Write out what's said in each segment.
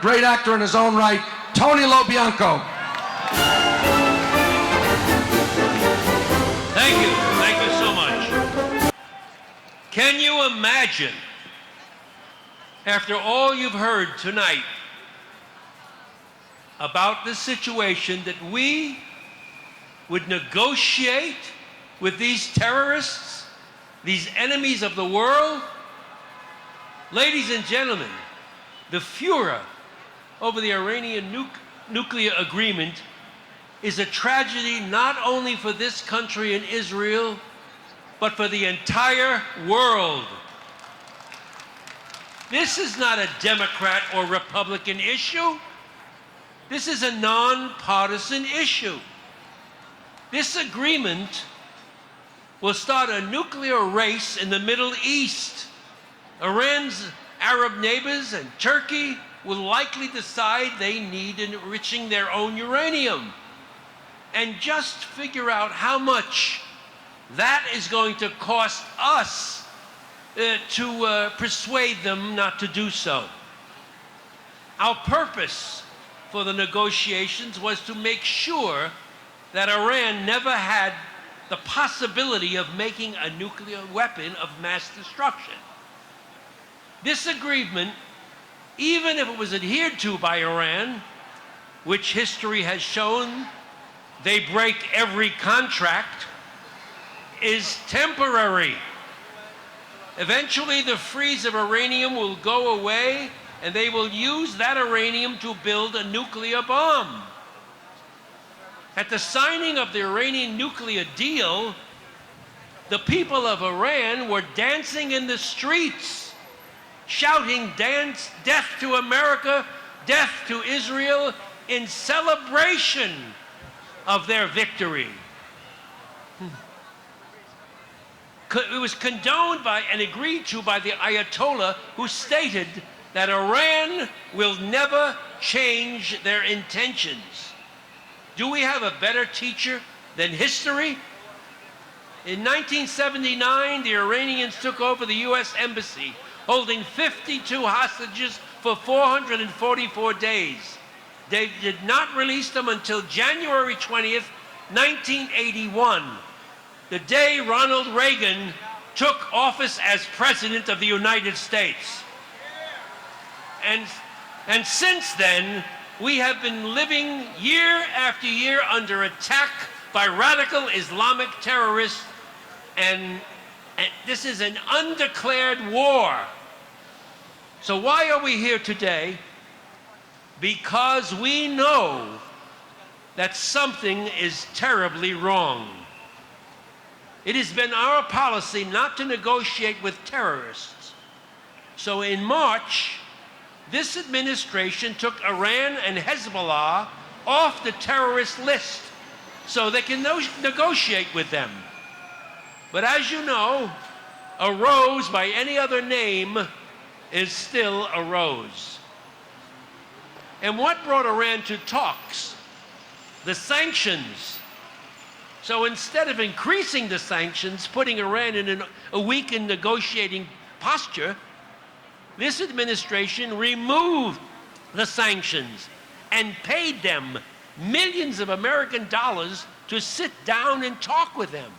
great actor in his own right, Tony Bianco. Thank you so much. Can you imagine, after all you've heard tonight about this situation, that we would negotiate with these terrorists, these enemies of the world? Ladies and gentlemen, the furor over the Iranian nuclear agreement is a tragedy not only for this country and Israel, but for the entire world. This is not a Democrat or Republican issue. This is a nonpartisan issue. This agreement will start a nuclear race in the Middle East. Iran's Arab neighbors and Turkey will likely decide they need enriching their own uranium. And just figure out how much that is going to cost us to persuade them not to do so. Our purpose for the negotiations was to make sure that Iran never had the possibility of making a nuclear weapon of mass destruction. This agreement, even if it was adhered to by Iran, which history has shown they break every contract, is temporary. Eventually, the freeze of uranium will go away, and they will use that uranium to build a nuclear bomb. At the signing of the Iranian nuclear deal, the people of Iran were dancing in the streets, shouting, "Death to America, death to Israel," in celebration of their victory. It was condoned by and agreed to by the Ayatollah, who stated that Iran will never change their intentions. Do we have a better teacher than history? In 1979, the Iranians took over the U.S. Embassy, holding 52 hostages for 444 days. They did not release them until January 20th, 1981, the day Ronald Reagan took office as President of the United States. And since then, we have been living year after year under attack by radical Islamic terrorists, and this is an undeclared war. So why are we here today? Because we know that something is terribly wrong. It has been our policy not to negotiate with terrorists. So in March, this administration took Iran and Hezbollah off the terrorist list so they can negotiate with them. But as you know, a rose by any other name is still a rose. And what brought Iran to talks? The sanctions. So instead of increasing the sanctions, putting Iran in a weakened negotiating posture, this administration removed the sanctions and paid them millions of American dollars to sit down and talk with them.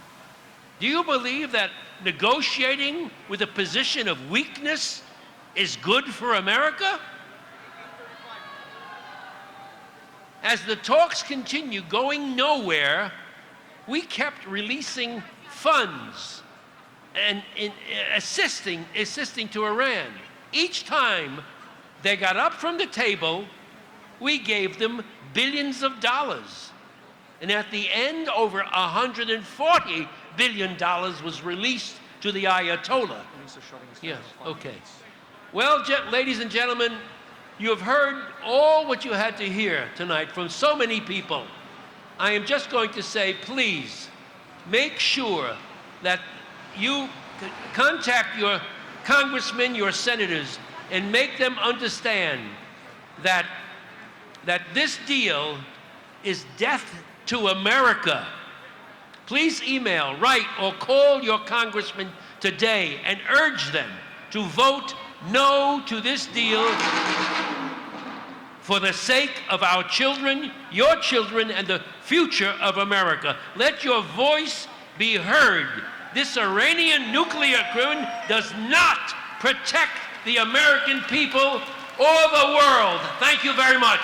Do you believe that negotiating with a position of weakness is good for America? As the talks continue going nowhere, we kept releasing funds and assisting to Iran. Each time they got up from the table, we gave them billions of dollars. And at the end, over $140 billion was released to the Ayatollah. Yeah, okay. Well, ladies and gentlemen, you have heard all what you had to hear tonight from so many people. I am just going to say, please, make sure that you contact your congressmen, your senators, and make them understand that this deal is death to America. Please email, write, or call your congressman today and urge them to vote no to this deal for the sake of our children, your children, and the future of America. Let your voice be heard. This Iranian nuclear gun does not protect the American people or the world. Thank you very much.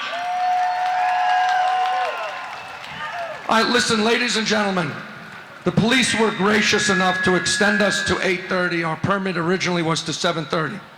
All right, listen, ladies and gentlemen. The police were gracious enough to extend us to 8:30. Our permit originally was to 7:30.